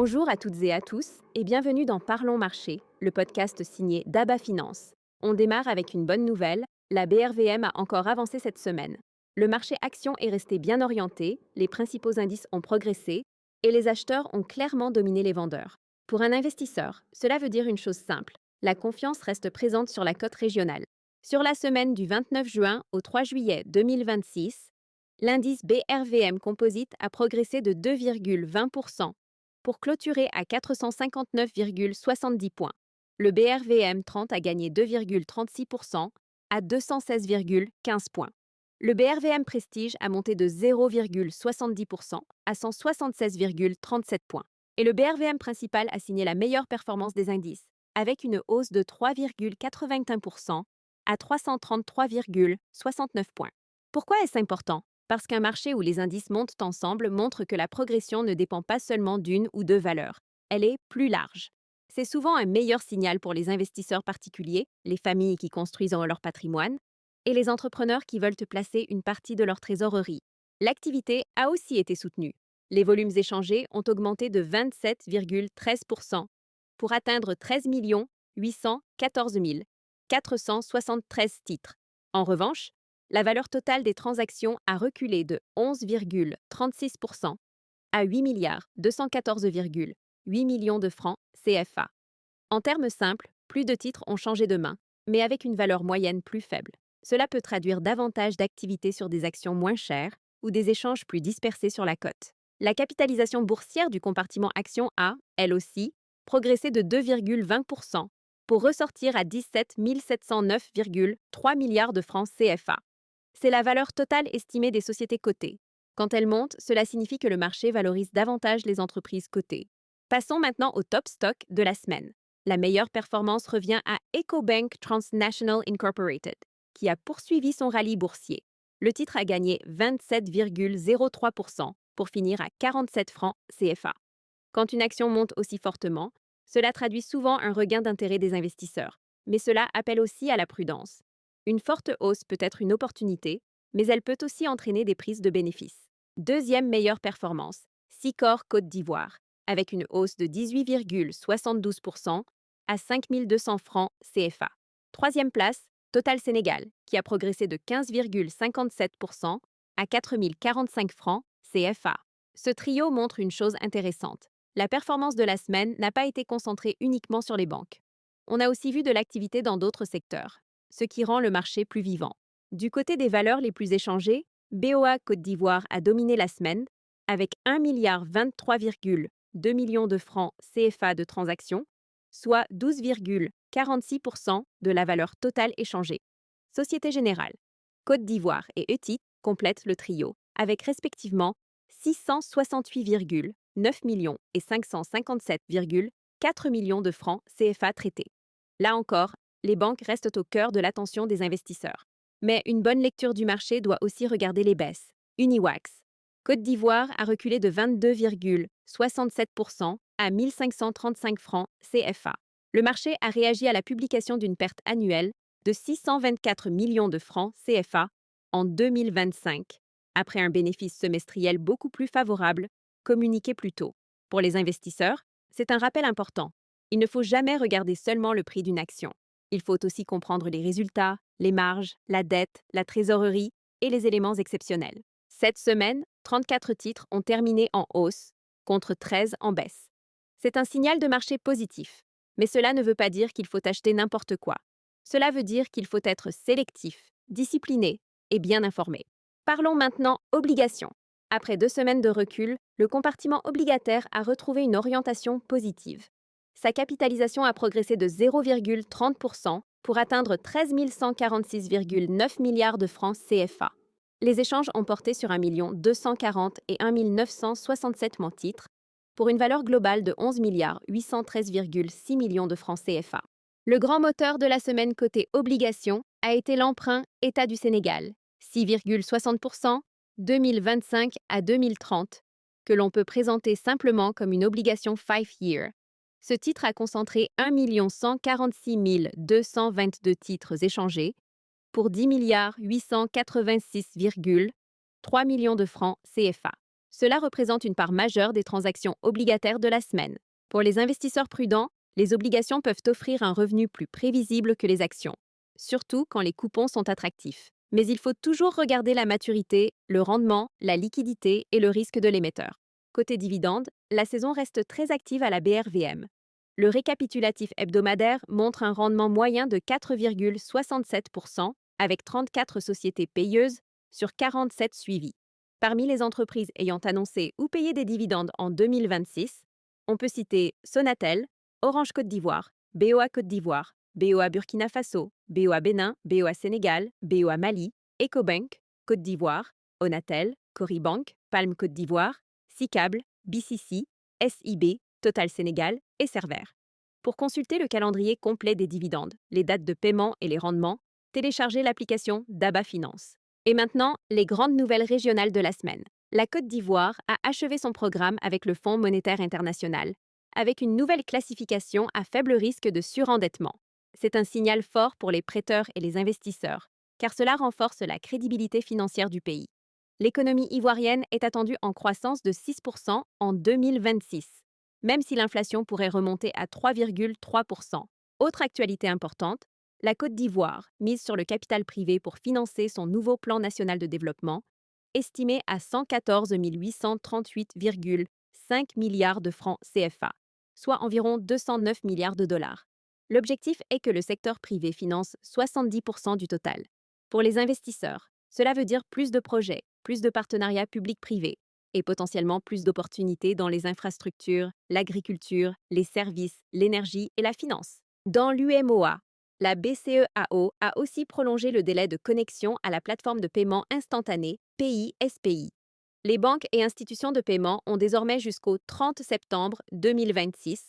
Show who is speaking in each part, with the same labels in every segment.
Speaker 1: Bonjour à toutes et à tous et bienvenue dans Parlons Marché, le podcast signé d'ABA Finance. On démarre avec une bonne nouvelle, la BRVM a encore avancé cette semaine. Le marché action est resté bien orienté, les principaux indices ont progressé et les acheteurs ont clairement dominé les vendeurs. Pour un investisseur, cela veut dire une chose simple, la confiance reste présente sur la cote régionale. Sur la semaine du 29 juin au 3 juillet 2026, l'indice BRVM Composite a progressé de 2,20% pour clôturer à 459,70 points. Le BRVM 30 a gagné 2,36% à 216,15 points. Le BRVM Prestige a monté de 0,70% à 176,37 points. Et le BRVM Principal a signé la meilleure performance des indices, avec une hausse de 3,81% à 333,69 points. Pourquoi est-ce important? Parce qu'un marché où les indices montent ensemble montre que la progression ne dépend pas seulement d'une ou deux valeurs, elle est plus large. C'est souvent un meilleur signal pour les investisseurs particuliers, les familles qui construisent leur patrimoine, et les entrepreneurs qui veulent placer une partie de leur trésorerie. L'activité a aussi été soutenue. Les volumes échangés ont augmenté de 27,13% pour atteindre 13 814 473 titres. En revanche, la valeur totale des transactions a reculé de 11,36% à 8 milliards de francs CFA. En termes simples, plus de titres ont changé de main, mais avec une valeur moyenne plus faible. Cela peut traduire davantage d'activités sur des actions moins chères ou des échanges plus dispersés sur la cote. La capitalisation boursière du compartiment actions a, elle aussi, progressé de 2,20% pour ressortir à 17 709,3 milliards de francs CFA. C'est la valeur totale estimée des sociétés cotées. Quand elle monte, cela signifie que le marché valorise davantage les entreprises cotées. Passons maintenant au top stock de la semaine. La meilleure performance revient à EcoBank Transnational Incorporated, qui a poursuivi son rallye boursier. Le titre a gagné 27,03% pour finir à 47 francs CFA. Quand une action monte aussi fortement, cela traduit souvent un regain d'intérêt des investisseurs, mais cela appelle aussi à la prudence. Une forte hausse peut être une opportunité, mais elle peut aussi entraîner des prises de bénéfices. Deuxième meilleure performance, Sicor Côte d'Ivoire, avec une hausse de 18,72% à 5 200 francs CFA. Troisième place, Total Sénégal, qui a progressé de 15,57% à 4 045 francs CFA. Ce trio montre une chose intéressante. La performance de la semaine n'a pas été concentrée uniquement sur les banques. On a aussi vu de l'activité dans d'autres secteurs, ce qui rend le marché plus vivant. Du côté des valeurs les plus échangées, BOA Côte d'Ivoire a dominé la semaine avec 1,23,2 milliard de francs CFA de transactions, soit 12,46% de la valeur totale échangée. Société Générale, Côte d'Ivoire et ETI complètent le trio, avec respectivement 668,9 millions et 557,4 millions de francs CFA traités. Là encore, les banques restent au cœur de l'attention des investisseurs. Mais une bonne lecture du marché doit aussi regarder les baisses. Uniwax, Côte d'Ivoire a reculé de 22,67% à 1535 francs CFA. Le marché a réagi à la publication d'une perte annuelle de 624 millions de francs CFA en 2025, après un bénéfice semestriel beaucoup plus favorable communiqué plus tôt. Pour les investisseurs, c'est un rappel important. Il ne faut jamais regarder seulement le prix d'une action. Il faut aussi comprendre les résultats, les marges, la dette, la trésorerie et les éléments exceptionnels. Cette semaine, 34 titres ont terminé en hausse, contre 13 en baisse. C'est un signal de marché positif, mais cela ne veut pas dire qu'il faut acheter n'importe quoi. Cela veut dire qu'il faut être sélectif, discipliné et bien informé. Parlons maintenant obligations. Après 2 semaines de recul, le compartiment obligataire a retrouvé une orientation positive. Sa capitalisation a progressé de 0,30% pour atteindre 13 146,9 milliards de francs CFA. Les échanges ont porté sur 1 240 et 1 967 titres, pour une valeur globale de 11 813,6 millions de francs CFA. Le grand moteur de la semaine côté obligations a été l'emprunt État du Sénégal, 6,60%, 2025 à 2030, que l'on peut présenter simplement comme une obligation 5-year. Ce titre a concentré 1 146 222 titres échangés pour 10 886,3 millions de francs CFA. Cela représente une part majeure des transactions obligataires de la semaine. Pour les investisseurs prudents, les obligations peuvent offrir un revenu plus prévisible que les actions, surtout quand les coupons sont attractifs. Mais il faut toujours regarder la maturité, le rendement, la liquidité et le risque de l'émetteur. Côté dividende, la saison reste très active à la BRVM. Le récapitulatif hebdomadaire montre un rendement moyen de 4,67% avec 34 sociétés payeuses sur 47 suivies. Parmi les entreprises ayant annoncé ou payé des dividendes en 2026, on peut citer Sonatel, Orange Côte d'Ivoire, BOA Côte d'Ivoire, BOA Burkina Faso, BOA Bénin, BOA Sénégal, BOA Mali, Ecobank, Côte d'Ivoire, Onatel, Coribank, Palm Côte d'Ivoire, Sicable, BCC, SIB, Total Sénégal et Cerver. Pour consulter le calendrier complet des dividendes, les dates de paiement et les rendements, téléchargez l'application DABA Finance. Et maintenant, les grandes nouvelles régionales de la semaine. La Côte d'Ivoire a achevé son programme avec le Fonds monétaire international, avec une nouvelle classification à faible risque de surendettement. C'est un signal fort pour les prêteurs et les investisseurs, car cela renforce la crédibilité financière du pays. L'économie ivoirienne est attendue en croissance de 6% en 2026, même si l'inflation pourrait remonter à 3,3%. Autre actualité importante, la Côte d'Ivoire mise sur le capital privé pour financer son nouveau plan national de développement, estimé à 114 838,5 milliards de francs CFA, soit environ 209 milliards de dollars. L'objectif est que le secteur privé finance 70% du total. Pour les investisseurs, cela veut dire plus de projets, plus de partenariats publics-privés et potentiellement plus d'opportunités dans les infrastructures, l'agriculture, les services, l'énergie et la finance. Dans l'UMOA, la BCEAO a aussi prolongé le délai de connexion à la plateforme de paiement instantané PI-SPI. Les banques et institutions de paiement ont désormais jusqu'au 30 septembre 2026,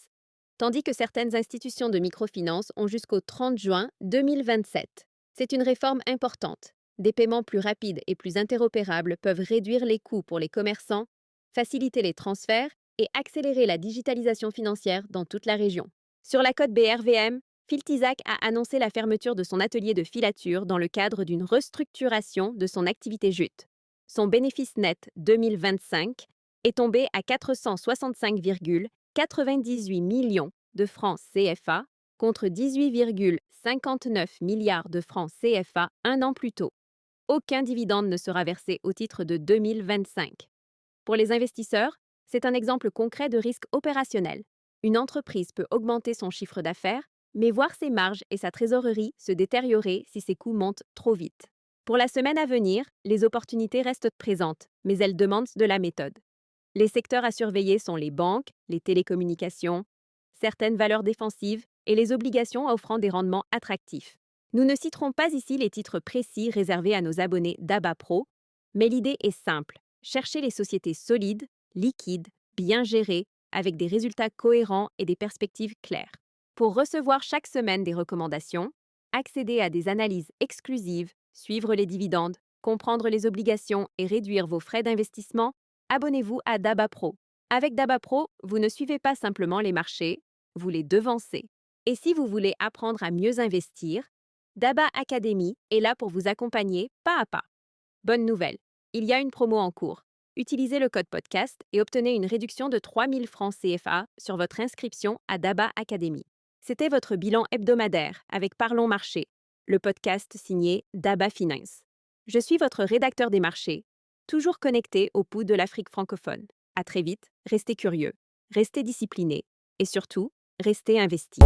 Speaker 1: tandis que certaines institutions de microfinance ont jusqu'au 30 juin 2027. C'est une réforme importante. Des paiements plus rapides et plus interopérables peuvent réduire les coûts pour les commerçants, faciliter les transferts et accélérer la digitalisation financière dans toute la région. Sur la côte BRVM, Filtizac a annoncé la fermeture de son atelier de filature dans le cadre d'une restructuration de son activité jute. Son bénéfice net 2025 est tombé à 465,98 millions de francs CFA contre 18,59 milliards de francs CFA un an plus tôt. Aucun dividende ne sera versé au titre de 2025. Pour les investisseurs, c'est un exemple concret de risque opérationnel. Une entreprise peut augmenter son chiffre d'affaires, mais voir ses marges et sa trésorerie se détériorer si ses coûts montent trop vite. Pour la semaine à venir, les opportunités restent présentes, mais elles demandent de la méthode. Les secteurs à surveiller sont les banques, les télécommunications, certaines valeurs défensives et les obligations offrant des rendements attractifs. Nous ne citerons pas ici les titres précis réservés à nos abonnés d'ABA Pro, mais l'idée est simple. Cherchez les sociétés solides, liquides, bien gérées, avec des résultats cohérents et des perspectives claires. Pour recevoir chaque semaine des recommandations, accéder à des analyses exclusives, suivre les dividendes, comprendre les obligations et réduire vos frais d'investissement, abonnez-vous à DABA Pro. Avec DABA Pro, vous ne suivez pas simplement les marchés, vous les devancez. Et si vous voulez apprendre à mieux investir, DABA Academy est là pour vous accompagner pas à pas. Bonne nouvelle, il y a une promo en cours. Utilisez le code podcast et obtenez une réduction de 3 000 francs CFA sur votre inscription à DABA Academy. C'était votre bilan hebdomadaire avec Parlons Marché, le podcast signé DABA Finance. Je suis votre rédacteur des marchés, toujours connecté au pouls de l'Afrique francophone. À très vite, restez curieux, restez disciplinés et surtout, restez investis.